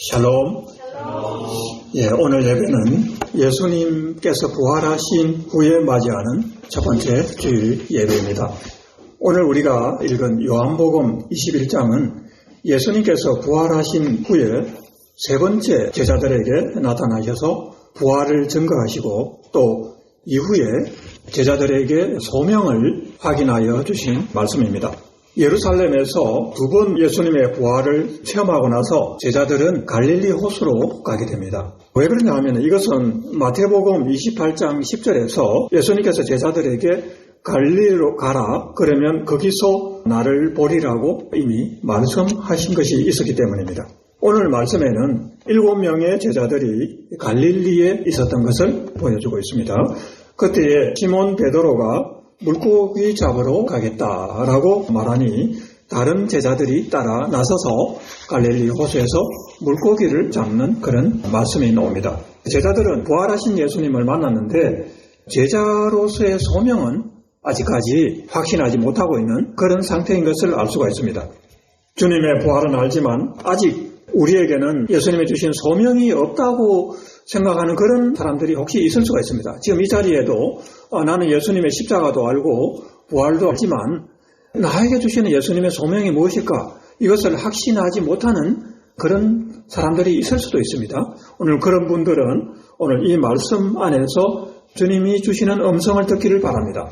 샬롬. 예, 오늘 예배는 예수님께서 부활하신 후에 맞이하는 첫 번째 주일 예배입니다. 오늘 우리가 읽은 요한복음 21장은 예수님께서 부활하신 후에 세 번째 제자들에게 나타나셔서 부활을 증거하시고 또 이후에 제자들에게 소명을 확인하여 주신 말씀입니다. 예루살렘에서 두 번 예수님의 부활을 체험하고 나서 제자들은 갈릴리 호수로 가게 됩니다. 왜 그러냐 하면 이것은 마태복음 28장 10절에서 예수님께서 제자들에게 갈릴리로 가라, 그러면 거기서 나를 보리라고 이미 말씀하신 것이 있었기 때문입니다. 오늘 말씀에는 7명의 제자들이 갈릴리에 있었던 것을 보여주고 있습니다. 그때에 시몬 베드로가 물고기 잡으러 가겠다라고 말하니 다른 제자들이 따라 나서서 갈릴리 호수에서 물고기를 잡는 그런 말씀이 나옵니다. 제자들은 부활하신 예수님을 만났는데 제자로서의 소명은 아직까지 확신하지 못하고 있는 그런 상태인 것을 알 수가 있습니다. 주님의 부활은 알지만 아직 우리에게는 예수님이 주신 소명이 없다고 생각하는 그런 사람들이 혹시 있을 수가 있습니다. 지금 이 자리에도 나는 예수님의 십자가도 알고 부활도 알지만 나에게 주시는 예수님의 소명이 무엇일까? 이것을 확신하지 못하는 그런 사람들이 있을 수도 있습니다. 오늘 그런 분들은 오늘 이 말씀 안에서 주님이 주시는 음성을 듣기를 바랍니다.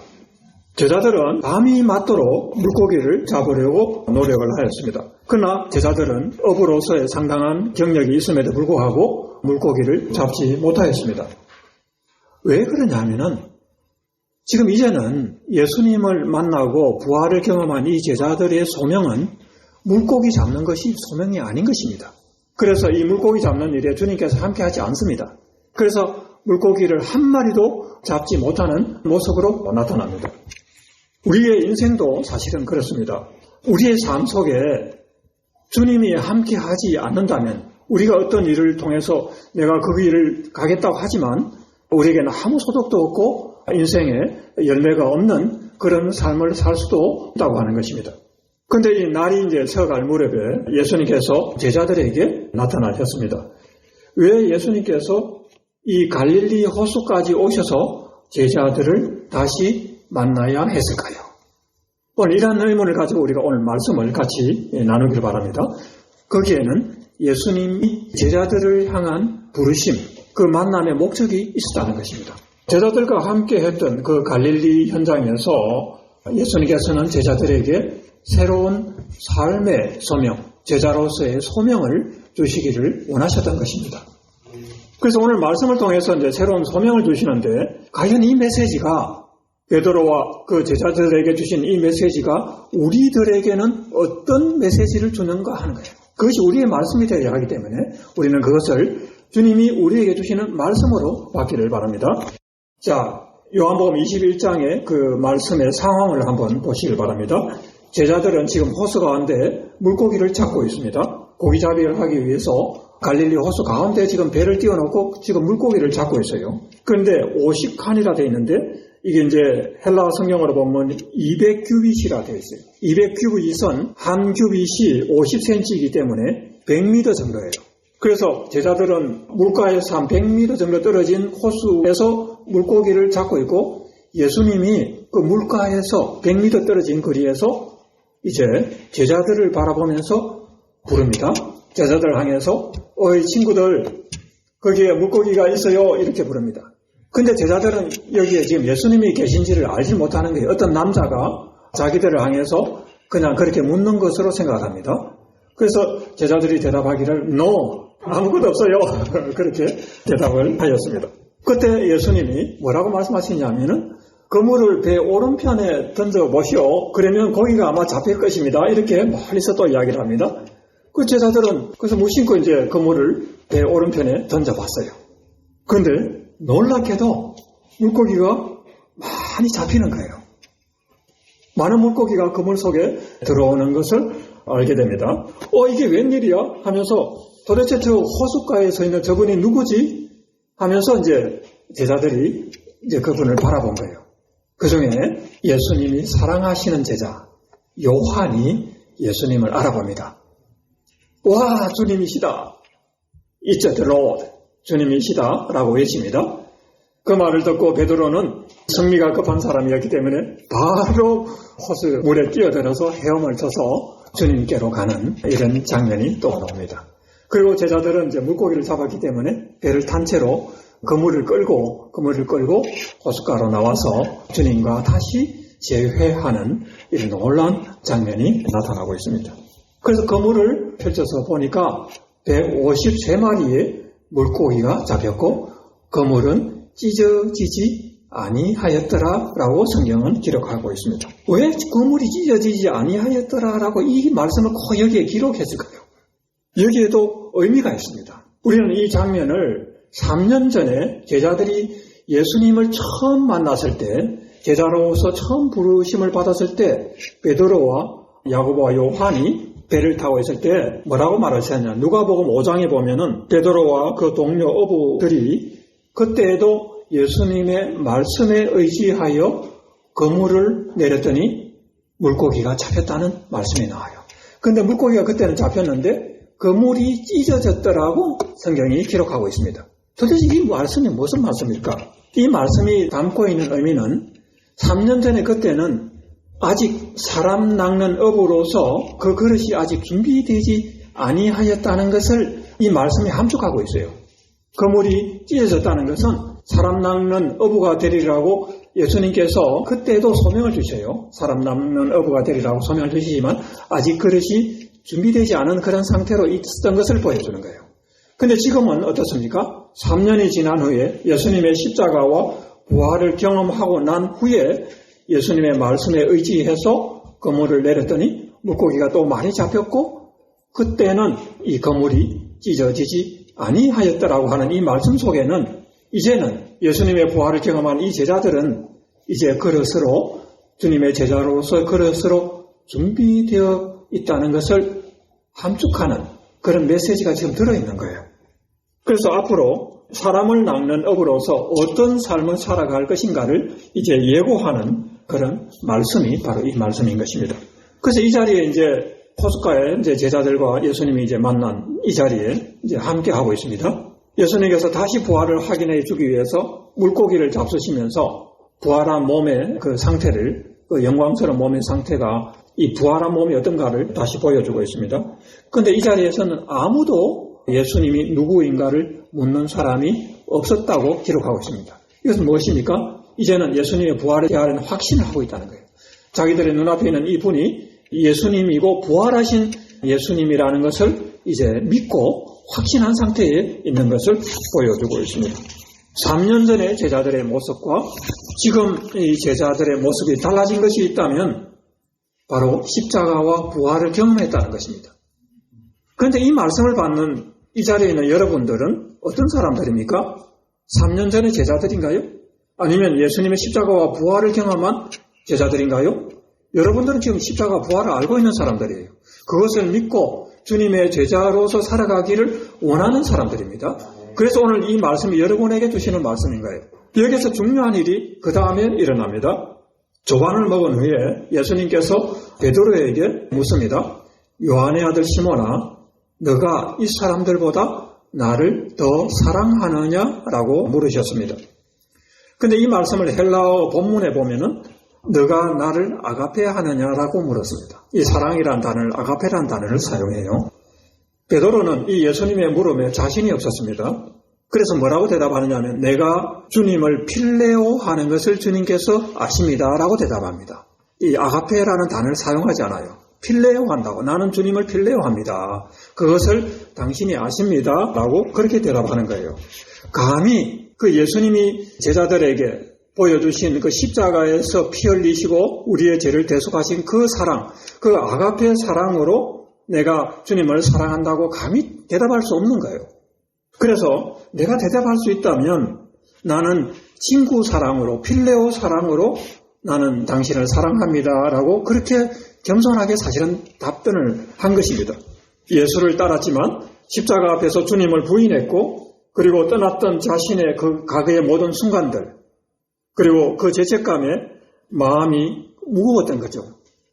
제자들은 밤이 맞도록 물고기를 잡으려고 노력을 하였습니다. 그러나 제자들은 업으로서의 상당한 경력이 있음에도 불구하고 물고기를 잡지 못하였습니다. 왜 그러냐 하면은 지금 이제는 예수님을 만나고 부활을 경험한 이 제자들의 소명은 물고기 잡는 것이 소명이 아닌 것입니다. 그래서 이 물고기 잡는 일에 주님께서 함께하지 않습니다. 그래서 물고기를 한 마리도 잡지 못하는 모습으로 나타납니다. 우리의 인생도 사실은 그렇습니다. 우리의 삶 속에 주님이 함께하지 않는다면 우리가 어떤 일을 통해서 내가 그 길을 가겠다고 하지만 우리에게는 아무 소득도 없고 인생에 열매가 없는 그런 삶을 살 수도 있다고 하는 것입니다. 그런데 이 날이 이제 서갈 무렵에 예수님께서 제자들에게 나타나셨습니다. 왜 예수님께서 이 갈릴리 호수까지 오셔서 제자들을 다시 만나야 했을까요? 오늘 이러한 의문을 가지고 우리가 오늘 말씀을 같이 나누길 바랍니다. 거기에는 예수님이 제자들을 향한 부르심, 그 만남의 목적이 있었다는 것입니다. 제자들과 함께 했던 그 갈릴리 현장에서 예수님께서는 제자들에게 새로운 삶의 소명, 제자로서의 소명을 주시기를 원하셨던 것입니다. 그래서 오늘 말씀을 통해서 이제 새로운 소명을 주시는데 과연 이 메시지가 베드로와 그 제자들에게 주신 이 메시지가 우리들에게는 어떤 메시지를 주는가 하는 거예요. 그것이 우리의 말씀이 되어야 하기 때문에 우리는 그것을 주님이 우리에게 주시는 말씀으로 받기를 바랍니다. 자, 요한복음 21장의 그 말씀의 상황을 한번 보시길 바랍니다. 제자들은 지금 호수 가운데 물고기를 잡고 있습니다. 고기잡이를 하기 위해서 갈릴리 호수 가운데 지금 배를 띄워놓고 지금 물고기를 잡고 있어요. 그런데 50칸이라 되어 있는데 이게 이제 헬라 성경으로 보면 200규빗이라 되어 있어요. 200규빗은 한 규빗이 50cm이기 때문에 100m 정도예요. 그래서 제자들은 물가에서 한 100m 정도 떨어진 호수에서 물고기를 잡고 있고 예수님이 그 물가에서 100m 떨어진 거리에서 이제 제자들을 바라보면서 부릅니다. 제자들 향해서 어이 친구들 거기에 물고기가 있어요 이렇게 부릅니다. 근데 제자들은 여기에 지금 예수님이 계신지를 알지 못하는 거예요. 어떤 남자가 자기들을 향해서 그냥 그렇게 묻는 것으로 생각합니다. 그래서 제자들이 대답하기를 No, 아무것도 없어요. 그렇게 대답을 하였습니다. 그때 예수님이 뭐라고 말씀하시냐면은 그물을 배 오른편에 던져보시오. 그러면 고기가 아마 잡힐 것입니다. 이렇게 멀리서 또 이야기를 합니다. 그 제자들은 그래서 무심코 이제 그물을 배 오른편에 던져봤어요. 그런데 놀랍게도 물고기가 많이 잡히는 거예요. 많은 물고기가 그물 속에 들어오는 것을 알게 됩니다. 이게 웬일이야? 하면서 도대체 저 호숫가에 서 있는 저분이 누구지? 하면서 이제 제자들이 이제 그분을 바라본 거예요. 그 중에 예수님이 사랑하시는 제자 요한이 예수님을 알아봅니다. 와, 주님이시다. It's the Lord. 주님이시다라고 외칩니다. 그 말을 듣고 베드로는 성미가 급한 사람이었기 때문에 바로 호수 물에 뛰어들어서 헤엄을 쳐서 주님께로 가는 이런 장면이 또 나옵니다. 그리고 제자들은 이제 물고기를 잡았기 때문에 배를 탄 채로 그물을 끌고 호숫가로 나와서 주님과 다시 재회하는 이런 놀라운 장면이 나타나고 있습니다. 그래서 그물을 펼쳐서 보니까 153마리의 물고기가 잡혔고 그물은 찢어지지 아니하였더라라고 성경은 기록하고 있습니다. 왜 그물이 찢어지지 아니하였더라라고 이 말씀을 꼭 여기에 기록했을까요? 여기에도 의미가 있습니다. 우리는 이 장면을 3년 전에 제자들이 예수님을 처음 만났을 때, 제자로서 처음 부르심을 받았을 때 베드로와 야고보와 요한이 배를 타고 있을 때 뭐라고 말하셨냐? 누가복음 5장에 보면은 베드로와 그 동료 어부들이 그때에도 예수님의 말씀에 의지하여 그물을 내렸더니 물고기가 잡혔다는 말씀이 나와요. 그런데 물고기가 그때는 잡혔는데 그물이 찢어졌더라고 성경이 기록하고 있습니다. 도대체 이 말씀이 무슨 말씀일까? 이 말씀이 담고 있는 의미는 3년 전에 그때는 아직 사람 낚는 어부로서 그 그릇이 아직 준비되지 아니하였다는 것을 이 말씀이 함축하고 있어요. 그물이 찢어졌다는 것은 사람 낚는 어부가 되리라고 예수님께서 그때도 소명을 주셔요. 사람 낚는 어부가 되리라고 소명을 주시지만 아직 그릇이 준비되지 않은 그런 상태로 있었던 것을 보여주는 거예요. 근데 지금은 어떻습니까? 3년이 지난 후에 예수님의 십자가와 부활을 경험하고 난 후에 예수님의 말씀에 의지해서 그물을 내렸더니 물고기가 또 많이 잡혔고 그때는 이 그물이 찢어지지 아니하였더라고 하는 이 말씀 속에는 이제는 예수님의 부활을 경험한 이 제자들은 이제 그릇으로 주님의 제자로서 그릇으로 준비되어 있다는 것을 함축하는 그런 메시지가 지금 들어있는 거예요. 그래서 앞으로 사람을 낚는 어부로서 어떤 삶을 살아갈 것인가를 이제 예고하는 그런 말씀이 바로 이 말씀인 것입니다. 그래서 이 자리에 이제 호숫가에 이제 제자들과 예수님이 이제 만난 이 자리에 이제 함께 하고 있습니다. 예수님께서 다시 부활을 확인해 주기 위해서 물고기를 잡수시면서 부활한 몸의 그 상태를, 그 영광스러운 몸의 상태가 이 부활한 몸이 어떤가를 다시 보여주고 있습니다. 그런데 이 자리에서는 아무도 예수님이 누구인가를 묻는 사람이 없었다고 기록하고 있습니다. 이것은 무엇입니까? 이제는 예수님의 부활에 대한 확신을 하고 있다는 거예요. 자기들의 눈앞에 있는 이분이 예수님이고 부활하신 예수님이라는 것을 이제 믿고 확신한 상태에 있는 것을 보여주고 있습니다. 3년 전의 제자들의 모습과 지금 이 제자들의 모습이 달라진 것이 있다면 바로 십자가와 부활을 경험했다는 것입니다. 그런데 이 말씀을 받는 이 자리에 있는 여러분들은 어떤 사람들입니까? 3년 전의 제자들인가요? 아니면 예수님의 십자가와 부활을 경험한 제자들인가요? 여러분들은 지금 십자가 부활을 알고 있는 사람들이에요. 그것을 믿고 주님의 제자로서 살아가기를 원하는 사람들입니다. 그래서 오늘 이 말씀이 여러분에게 주시는 말씀인 거예요. 여기서 중요한 일이 그 다음에 일어납니다. 조반을 먹은 후에 예수님께서 베드로에게 묻습니다. 요한의 아들 시몬아, 너가 이 사람들보다 나를 더 사랑하느냐라고 물으셨습니다. 근데 이 말씀을 헬라어 본문에 보면은 너가 나를 아가페하느냐라고 물었습니다. 이 사랑이란 단어를 아가페란 단어를 사용해요. 베드로는 이 예수님의 물음에 자신이 없었습니다. 그래서 뭐라고 대답하느냐면 내가 주님을 필레오 하는 것을 주님께서 아십니다라고 대답합니다. 이 아가페라는 단어를 사용하지 않아요. 필레오 한다고. 나는 주님을 필레오 합니다. 그것을 당신이 아십니다라고 그렇게 대답하는 거예요. 감히 그 예수님이 제자들에게 보여주신 그 십자가에서 피 흘리시고 우리의 죄를 대속하신 그 사랑, 그 아가페 사랑으로 내가 주님을 사랑한다고 감히 대답할 수 없는 거예요. 그래서 내가 대답할 수 있다면 나는 친구 사랑으로, 필레오 사랑으로 나는 당신을 사랑합니다라고 그렇게 겸손하게 사실은 답변을 한 것입니다. 예수를 따랐지만 십자가 앞에서 주님을 부인했고 그리고 떠났던 자신의 그 과거의 모든 순간들 그리고 그 죄책감에 마음이 무거웠던 거죠.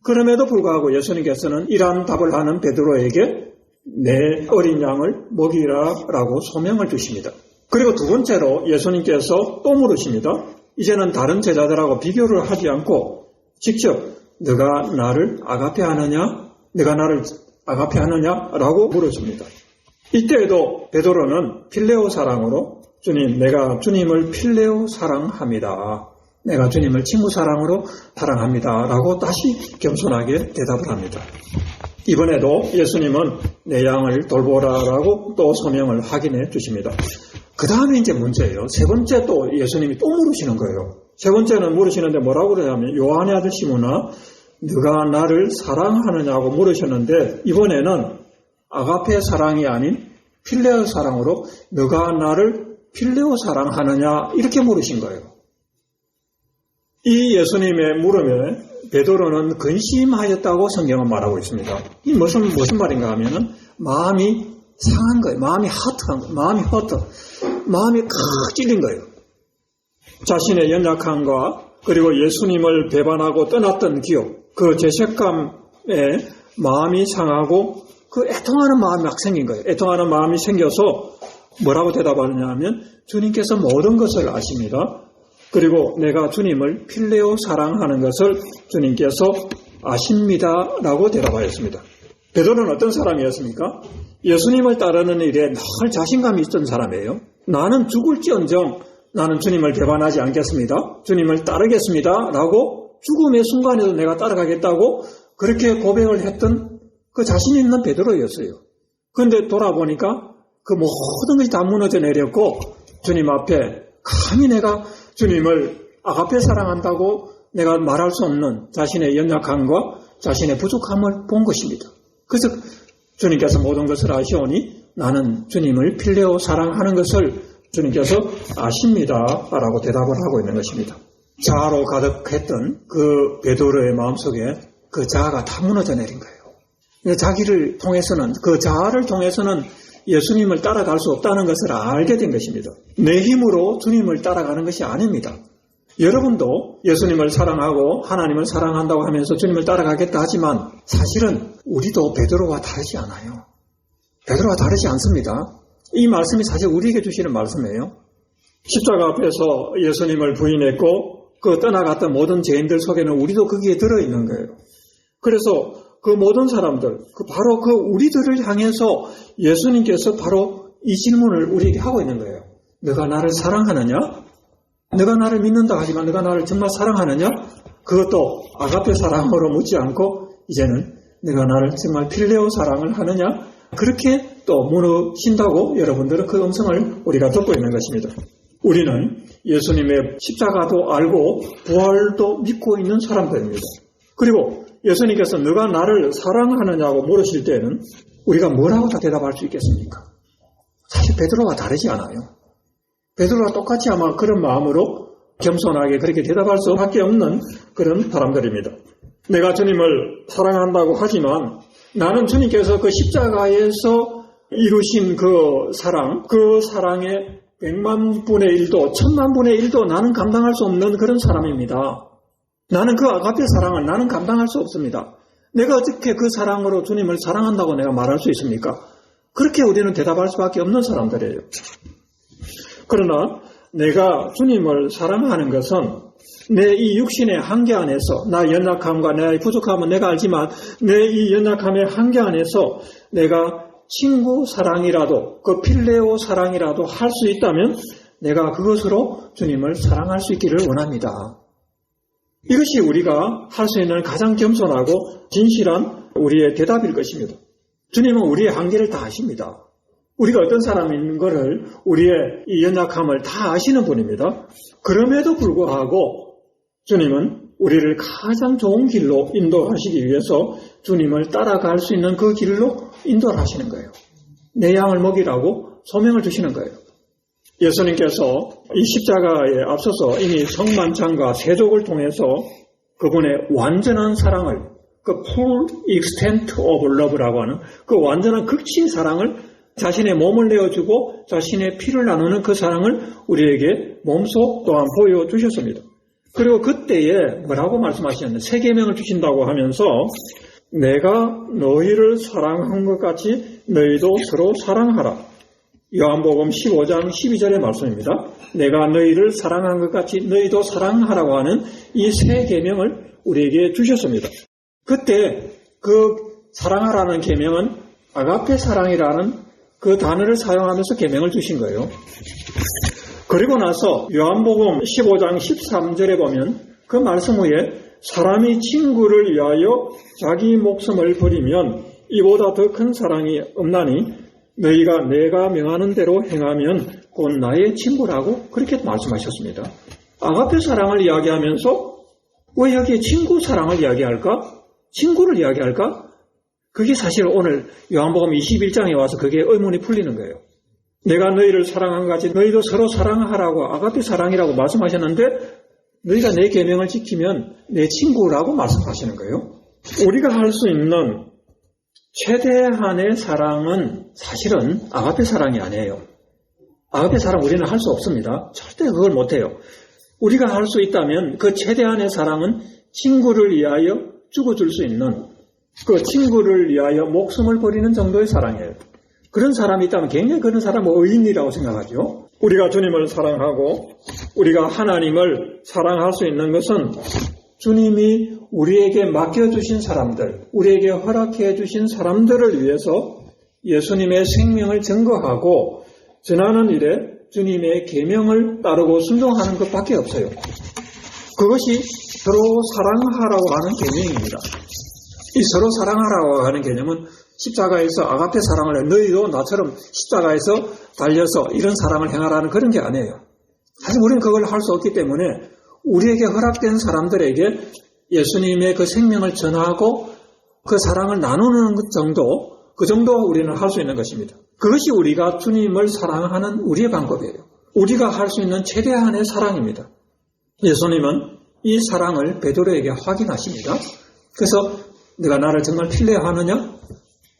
그럼에도 불구하고 예수님께서는 이러한 답을 하는 베드로에게 내 어린 양을 먹이라라고 소명을 주십니다. 그리고 두 번째로 예수님께서 또 물으십니다. 이제는 다른 제자들하고 비교를 하지 않고 직접 너가 나를 아가페하느냐? 내가 나를 아가페하느냐라고 물으십니다. 이때에도 베드로는 필레오 사랑으로 주님, 내가 주님을 필레오 사랑합니다. 내가 주님을 친구 사랑으로 사랑합니다. 라고 다시 겸손하게 대답을 합니다. 이번에도 예수님은 내 양을 돌보라라고 또 소명을 확인해 주십니다. 그 다음에 이제 문제예요. 세 번째 또 예수님이 또 물으시는 거예요. 세 번째는 물으시는데 뭐라고 그러냐면 요한의 아들 시몬아 네가 나를 사랑하느냐고 물으셨는데 이번에는 아가페 사랑이 아닌 필레오 사랑으로 네가 나를 필레오 사랑하느냐 이렇게 물으신 거예요. 이 예수님의 물음에 베드로는 근심하였다고 성경은 말하고 있습니다. 이 무슨 말인가 하면은 마음이 상한 거예요. 마음이 허트한 거예요. 마음이 칵 찔린 거예요. 자신의 연약함과 그리고 예수님을 배반하고 떠났던 기억, 그 죄책감에 마음이 상하고 그 애통하는 마음이 막 생긴 거예요. 애통하는 마음이 생겨서 뭐라고 대답하느냐 하면 주님께서 모든 것을 아십니다. 그리고 내가 주님을 필레오 사랑하는 것을 주님께서 아십니다라고 대답하였습니다. 베드로는 어떤 사람이었습니까? 예수님을 따르는 일에 늘 자신감이 있던 사람이에요. 나는 죽을지언정 나는 주님을 배반하지 않겠습니다. 주님을 따르겠습니다. 라고 죽음의 순간에도 내가 따라가겠다고 그렇게 고백을 했던 그 자신 있는 베드로였어요. 그런데 돌아보니까 그 모든 것이 다 무너져 내렸고 주님 앞에 감히 내가 주님을 아가페 사랑한다고 내가 말할 수 없는 자신의 연약함과 자신의 부족함을 본 것입니다. 그래서 주님께서 모든 것을 아시오니 나는 주님을 필레오 사랑하는 것을 주님께서 아십니다. 라고 대답을 하고 있는 것입니다. 자아로 가득했던 그 베드로의 마음속에 그 자아가 다 무너져 내린 거예요. 자기를 통해서는 그 자아를 통해서는 예수님을 따라갈 수 없다는 것을 알게 된 것입니다. 내 힘으로 주님을 따라가는 것이 아닙니다. 여러분도 예수님을 사랑하고 하나님을 사랑한다고 하면서 주님을 따라가겠다 하지만 사실은 우리도 베드로와 다르지 않아요. 베드로와 다르지 않습니다. 이 말씀이 사실 우리에게 주시는 말씀이에요. 십자가 앞에서 예수님을 부인했고 그 떠나갔던 모든 죄인들 속에는 우리도 거기에 들어있는 거예요. 그래서 그 모든 사람들, 바로 그 우리들을 향해서 예수님께서 바로 이 질문을 우리에게 하고 있는 거예요. 너가 나를 사랑하느냐? 너가 나를 믿는다 하지만 너가 나를 정말 사랑하느냐? 그것도 아가페 사랑으로 묻지 않고 이제는 너가 나를 정말 필레오 사랑을 하느냐? 그렇게 또 물으신다고 여러분들은 그 음성을 우리가 듣고 있는 것입니다. 우리는 예수님의 십자가도 알고 부활도 믿고 있는 사람들입니다. 그리고 예수님께서 너가 나를 사랑하느냐고 물으실 때는 우리가 뭐라고 다 대답할 수 있겠습니까? 사실 베드로와 다르지 않아요. 베드로와 똑같이 아마 그런 마음으로 겸손하게 그렇게 대답할 수밖에 없는 그런 사람들입니다. 내가 주님을 사랑한다고 하지만 나는 주님께서 그 십자가에서 이루신 그 사랑, 그 사랑의 100만 분의 1도, 1000만 분의 1도 나는 감당할 수 없는 그런 사람입니다. 나는 그 아가페 사랑을 나는 감당할 수 없습니다. 내가 어떻게 그 사랑으로 주님을 사랑한다고 내가 말할 수 있습니까? 그렇게 우리는 대답할 수밖에 없는 사람들이에요. 그러나 내가 주님을 사랑하는 것은 내 이 육신의 한계 안에서 나 연약함과 내 부족함은 내가 알지만 내 이 연약함의 한계 안에서 내가 친구 사랑이라도 그 필레오 사랑이라도 할 수 있다면 내가 그것으로 주님을 사랑할 수 있기를 원합니다. 이것이 우리가 할 수 있는 가장 겸손하고 진실한 우리의 대답일 것입니다. 주님은 우리의 한계를 다 아십니다. 우리가 어떤 사람인 것을 우리의 이 연약함을 다 아시는 분입니다. 그럼에도 불구하고 주님은 우리를 가장 좋은 길로 인도하시기 위해서 주님을 따라갈 수 있는 그 길로 인도를 하시는 거예요. 내 양을 먹이라고 소명을 주시는 거예요. 예수님께서 이 십자가에 앞서서 이미 성만찬과 세족을 통해서 그분의 완전한 사랑을 그 full extent of love라고 하는 그 완전한 극치의 사랑을 자신의 몸을 내어주고 자신의 피를 나누는 그 사랑을 우리에게 몸소 또한 보여주셨습니다. 그리고 그때에 뭐라고 말씀하셨냐면 새 계명을 주신다고 하면서 내가 너희를 사랑한 것 같이 너희도 서로 사랑하라. 요한복음 15장 12절의 말씀입니다. 내가 너희를 사랑한 것 같이 너희도 사랑하라고 하는 이 세 계명을 우리에게 주셨습니다. 그때 그 사랑하라는 계명은 아가페 사랑이라는 그 단어를 사용하면서 계명을 주신 거예요. 그리고 나서 요한복음 15장 13절에 보면 그 말씀 후에 사람이 친구를 위하여 자기 목숨을 버리면 이보다 더 큰 사랑이 없나니 너희가 내가 명하는 대로 행하면 곧 나의 친구라고 그렇게 말씀하셨습니다. 아가페 사랑을 이야기하면서 왜 여기에 친구 사랑을 이야기할까? 친구를 이야기할까? 그게 사실 오늘 요한복음 21장에 와서 그게 의문이 풀리는 거예요. 내가 너희를 사랑한 같이 너희도 서로 사랑하라고 아가페 사랑이라고 말씀하셨는데 너희가 내 계명을 지키면 내 친구라고 말씀하시는 거예요. 우리가 할 수 있는 최대한의 사랑은 사실은 아가페 사랑이 아니에요. 아가페 사랑 우리는 할 수 없습니다. 절대 그걸 못해요. 우리가 할 수 있다면 그 최대한의 사랑은 친구를 위하여 죽어줄 수 있는 그 친구를 위하여 목숨을 버리는 정도의 사랑이에요. 그런 사람이 있다면 굉장히 그런 사람은 의인이라고 생각하죠. 우리가 주님을 사랑하고 우리가 하나님을 사랑할 수 있는 것은 주님이 우리에게 맡겨주신 사람들, 우리에게 허락해 주신 사람들을 위해서 예수님의 생명을 증거하고 전하는 일에 주님의 계명을 따르고 순종하는 것밖에 없어요. 그것이 서로 사랑하라고 하는 계명입니다. 이 서로 사랑하라고 하는 개념은 십자가에서 아가페 사랑을 해 너희도 나처럼 십자가에서 달려서 이런 사랑을 행하라는 그런 게 아니에요. 사실 우리는 그걸 할 수 없기 때문에 우리에게 허락된 사람들에게 예수님의 그 생명을 전하고 그 사랑을 나누는 정도, 그 정도 우리는 할 수 있는 것입니다. 그것이 우리가 주님을 사랑하는 우리의 방법이에요. 우리가 할 수 있는 최대한의 사랑입니다. 예수님은 이 사랑을 베드로에게 확인하십니다. 그래서 내가 나를 정말 필요하느냐?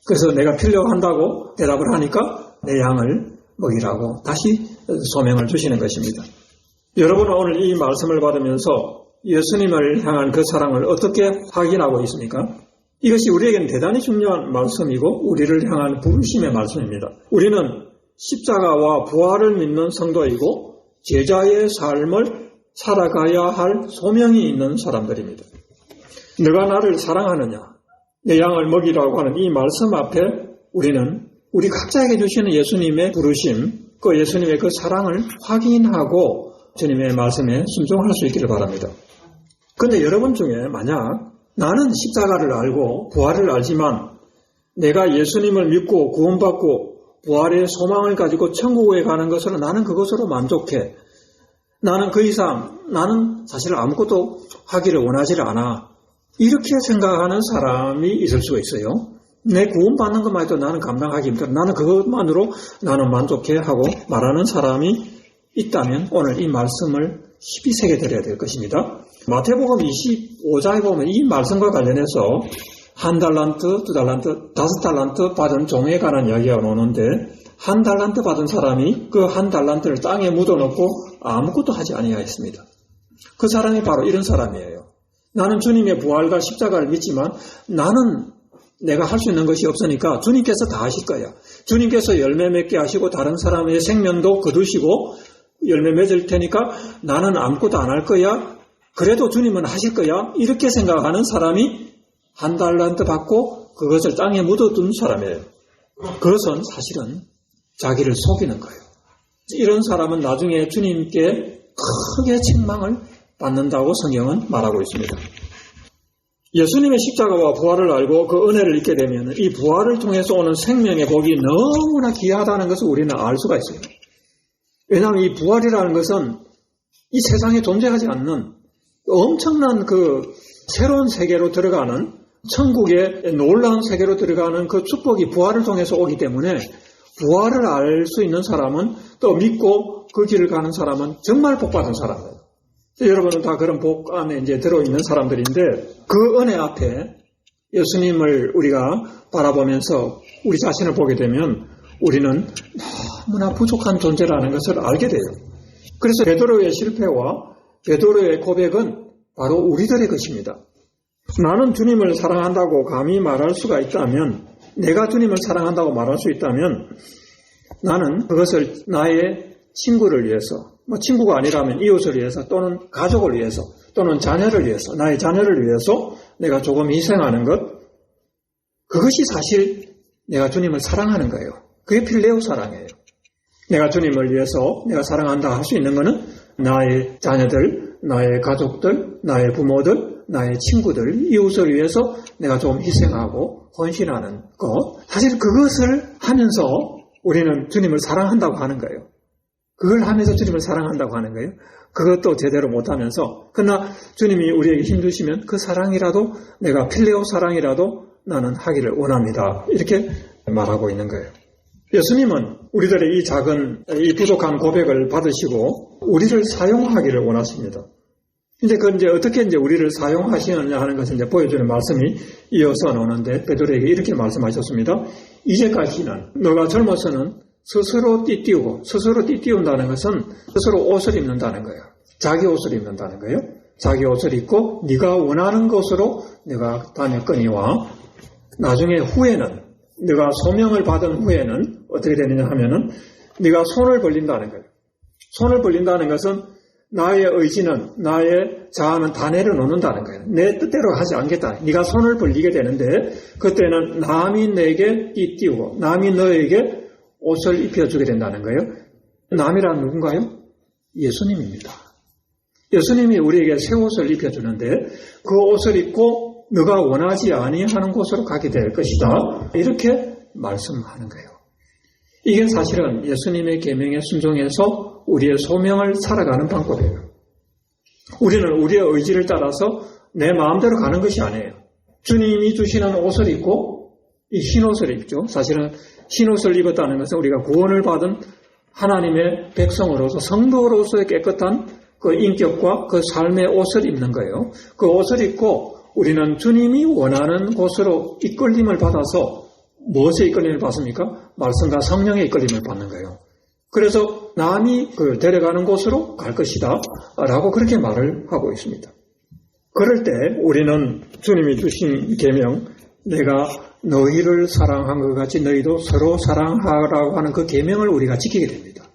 그래서 내가 필요한다고 대답을 하니까 내 양을 먹이라고 다시 소명을 주시는 것입니다. 여러분은 오늘 이 말씀을 받으면서 예수님을 향한 그 사랑을 어떻게 확인하고 있습니까? 이것이 우리에게는 대단히 중요한 말씀이고 우리를 향한 부르심의 말씀입니다. 우리는 십자가와 부활을 믿는 성도이고 제자의 삶을 살아가야 할 소명이 있는 사람들입니다. 너가 나를 사랑하느냐? 내 양을 먹이라고 하는 이 말씀 앞에 우리는 우리 각자에게 주시는 예수님의 부르심, 그 예수님의 그 사랑을 확인하고 주님의 말씀에 순종할 수 있기를 바랍니다. 그런데 여러분 중에 만약 나는 십자가를 알고 부활을 알지만 내가 예수님을 믿고 구원받고 부활의 소망을 가지고 천국에 가는 것으로 나는 그것으로 만족해. 나는 그 이상 나는 사실 아무것도 하기를 원하지를 않아. 이렇게 생각하는 사람이 있을 수가 있어요. 내 구원받는 것만 해도 나는 감당하기 힘들어. 나는 그것만으로 나는 만족해 하고 말하는 사람이 있다면 오늘 이 말씀을 깊이 새겨드려야 될 것입니다. 마태복음 25장에 보면 이 말씀과 관련해서 1달란트, 2달란트, 5달란트 받은 종에 관한 이야기가 나오는데 1달란트 받은 사람이 그 1달란트를 땅에 묻어놓고 아무것도 하지 아니하였습니다. 그 사람이 바로 이런 사람이에요. 나는 주님의 부활과 십자가를 믿지만 나는 내가 할 수 있는 것이 없으니까 주님께서 다 하실 거야. 주님께서 열매 맺게 하시고 다른 사람의 생명도 거두시고 열매 맺을 테니까 나는 아무것도 안 할 거야. 그래도 주님은 하실 거야. 이렇게 생각하는 사람이 1달란트 받고 그것을 땅에 묻어둔 사람이에요. 그것은 사실은 자기를 속이는 거예요. 이런 사람은 나중에 주님께 크게 책망을 받는다고 성경은 말하고 있습니다. 예수님의 십자가와 부활을 알고 그 은혜를 잊게 되면 이 부활을 통해서 오는 생명의 복이 너무나 귀하다는 것을 우리는 알 수가 있어요. 왜냐하면 이 부활이라는 것은 이 세상에 존재하지 않는 엄청난 그 새로운 세계로 들어가는 천국의 놀라운 세계로 들어가는 그 축복이 부활을 통해서 오기 때문에 부활을 알 수 있는 사람은 또 믿고 그 길을 가는 사람은 정말 복받은 사람이에요. 여러분은 다 그런 복 안에 이제 들어있는 사람들인데 그 은혜 앞에 예수님을 우리가 바라보면서 우리 자신을 보게 되면 우리는 너무나 부족한 존재라는 것을 알게 돼요. 그래서 베드로의 실패와 베드로의 고백은 바로 우리들의 것입니다. 나는 주님을 사랑한다고 감히 말할 수가 있다면, 내가 주님을 사랑한다고 말할 수 있다면 나는 그것을 나의 친구를 위해서, 친구가 아니라면 이웃을 위해서 또는 가족을 위해서 또는 자녀를 위해서, 나의 자녀를 위해서 내가 조금 희생하는 것, 그것이 사실 내가 주님을 사랑하는 거예요. 그게 필레오 사랑이에요. 내가 주님을 위해서 내가 사랑한다 할 수 있는 것은 나의 자녀들, 나의 가족들, 나의 부모들, 나의 친구들, 이웃을 위해서 내가 좀 희생하고 헌신하는 것. 사실 그것을 하면서 우리는 주님을 사랑한다고 하는 거예요. 그걸 하면서 주님을 사랑한다고 하는 거예요. 그것도 제대로 못하면서, 그러나 주님이 우리에게 힘주시면 그 사랑이라도, 내가 필레오 사랑이라도 나는 하기를 원합니다. 이렇게 말하고 있는 거예요. 예수님은 우리들의 이 작은, 이 부족한 고백을 받으시고 우리를 사용하기를 원하십니다. 이제 어떻게 우리를 사용하시느냐 하는 것을 이제 보여주는 말씀이 이어서 나오는데, 베드로에게 이렇게 말씀하셨습니다. 이제까지는 너가 젊어서는 스스로 띠띠우고, 스스로 띠띠운다는 것은 스스로 옷을 입는다는 거예요. 자기 옷을 입는다는 거예요. 자기 옷을 입고 네가 원하는 것으로 내가 다녔거니와, 나중에 후에는, 네가 소명을 받은 후에는 어떻게 되느냐 하면은 네가 손을 벌린다는 거예요. 손을 벌린다는 것은 나의 의지는, 나의 자아는 다 내려놓는다는 거예요. 내 뜻대로 하지 않겠다. 네가 손을 벌리게 되는데, 그때는 남이 내게 띠띠우고 남이 너에게 옷을 입혀주게 된다는 거예요. 남이란 누군가요? 예수님입니다. 예수님이 우리에게 새 옷을 입혀주는데, 그 옷을 입고 너가 원하지 아니하는 곳으로 가게 될 것이다. 이렇게 말씀하는 거예요. 이게 사실은 예수님의 계명에 순종해서 우리의 소명을 살아가는 방법이에요. 우리는 우리의 의지를 따라서 내 마음대로 가는 것이 아니에요. 주님이 주시는 옷을 입고, 이 흰옷을 입죠. 사실은 흰옷을 입었다는 것은 우리가 구원을 받은 하나님의 백성으로서, 성도로서의 깨끗한 그 인격과 그 삶의 옷을 입는 거예요. 그 옷을 입고 우리는 주님이 원하는 곳으로 이끌림을 받아서, 무엇에 이끌림을 받습니까? 말씀과 성령의 이끌림을 받는 거예요. 그래서 남이 데려가는 곳으로 갈 것이다 라고 그렇게 말을 하고 있습니다. 그럴 때 우리는 주님이 주신 계명, 내가 너희를 사랑한 것 같이 너희도 서로 사랑하라고 하는 그 계명을 우리가 지키게 됩니다.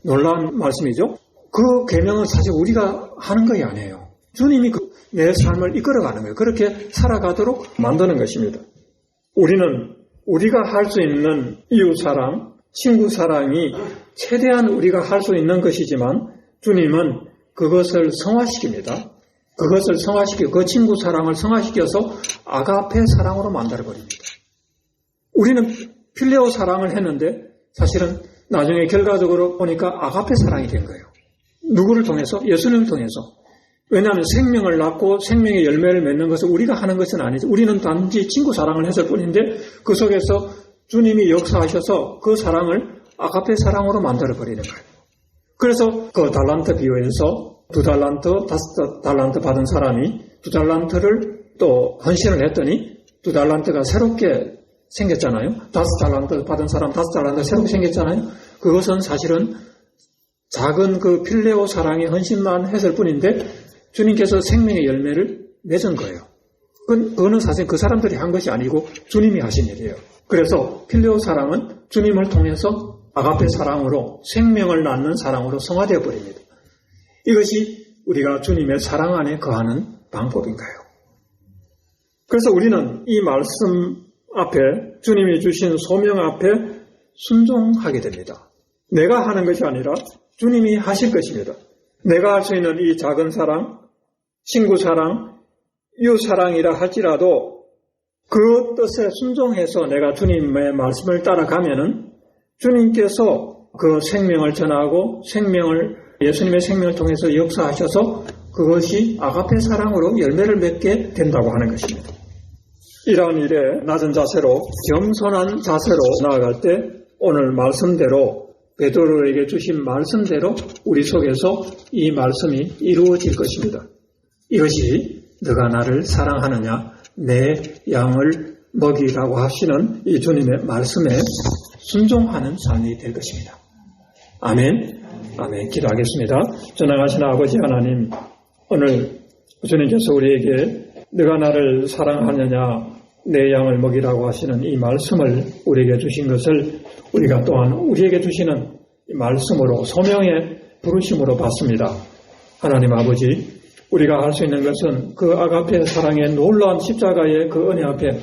놀라운 말씀이죠. 그 계명은 사실 우리가 하는 것이 아니에요. 주님이 내 삶을 이끌어가는 거예요. 그렇게 살아가도록 만드는 것입니다. 우리는 우리가 할 수 있는 이웃사랑, 친구사랑이 최대한 우리가 할 수 있는 것이지만, 주님은 그것을 성화시킵니다. 그것을 성화시키고 그 친구사랑을 성화시켜서 아가페 사랑으로 만들어버립니다. 우리는 필레오 사랑을 했는데 사실은 나중에 결과적으로 보니까 아가페 사랑이 된 거예요. 누구를 통해서? 예수님을 통해서. 왜냐하면 생명을 낳고 생명의 열매를 맺는 것은 우리가 하는 것은 아니죠. 우리는 단지 친구 사랑을 했을 뿐인데, 그 속에서 주님이 역사하셔서 그 사랑을 아가페 사랑으로 만들어버리는 거예요. 그래서 그 달란트 비유에서 2달란트, 5달란트 받은 사람이 2달란트를 또 헌신을 했더니 2달란트가 새롭게 생겼잖아요. 5달란트 받은 사람 5달란트 새롭게 생겼잖아요. 그것은 사실은 작은 그 필레오 사랑의 헌신만 했을 뿐인데 주님께서 생명의 열매를 맺은 거예요. 그거는 사실 그 사람들이 한 것이 아니고 주님이 하신 일이에요. 그래서 필레오 사랑은 주님을 통해서 아가페 사랑으로, 생명을 낳는 사랑으로 성화되어 버립니다. 이것이 우리가 주님의 사랑 안에 거하는 방법인가요? 그래서 우리는 이 말씀 앞에, 주님이 주신 소명 앞에 순종하게 됩니다. 내가 하는 것이 아니라 주님이 하실 것입니다. 내가 할 수 있는 이 작은 사랑, 친구 사랑, 이웃 사랑이라 할지라도 그 뜻에 순종해서 내가 주님의 말씀을 따라가면은 주님께서 그 생명을 전하고 예수님의 생명을 통해서 역사하셔서 그것이 아가페 사랑으로 열매를 맺게 된다고 하는 것입니다. 이러한 일에 낮은 자세로, 겸손한 자세로 나아갈 때 오늘 말씀대로, 베드로에게 주신 말씀대로 우리 속에서 이 말씀이 이루어질 것입니다. 이것이 너가 나를 사랑하느냐, 내 양을 먹이라고 하시는 이 주님의 말씀에 순종하는 삶이 될 것입니다. 아멘. 아멘. 기도하겠습니다. 전능하신 아버지 하나님, 오늘 주님께서 우리에게 너가 나를 사랑하느냐 내 양을 먹이라고 하시는 이 말씀을 우리에게 주신 것을 우리가 또한 우리에게 주시는 이 말씀으로 소명의 부르심으로 받습니다. 하나님 아버지, 우리가 할 수 있는 것은 그 아가페 사랑의 놀라운 십자가의 그 은혜 앞에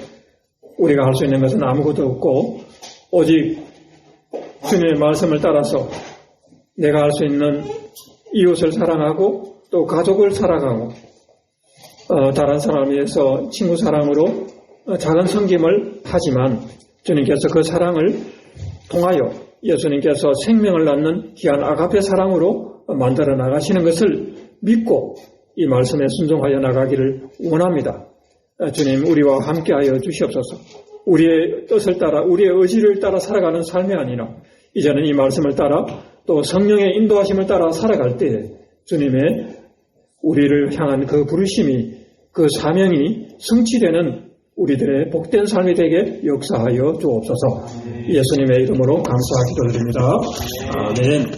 우리가 할 수 있는 것은 아무것도 없고 오직 주님의 말씀을 따라서 내가 할 수 있는 이웃을 사랑하고 또 가족을 사랑하고 다른 사람에 의해서 친구 사랑으로 작은 섬김을 하지만 주님께서 그 사랑을 통하여 예수님께서 생명을 낳는 귀한 아가페 사랑으로 만들어 나가시는 것을 믿고 이 말씀에 순종하여 나가기를 원합니다. 주님, 우리와 함께하여 주시옵소서. 우리의 뜻을 따라 우리의 의지를 따라 살아가는 삶이 아니라 이제는 이 말씀을 따라 또 성령의 인도하심을 따라 살아갈 때에 주님의 우리를 향한 그 부르심이 그 사명이 성취되는 우리들의 복된 삶이 되게 역사하여 주옵소서. 예수님의 이름으로 감사하기도 드립니다. 아멘.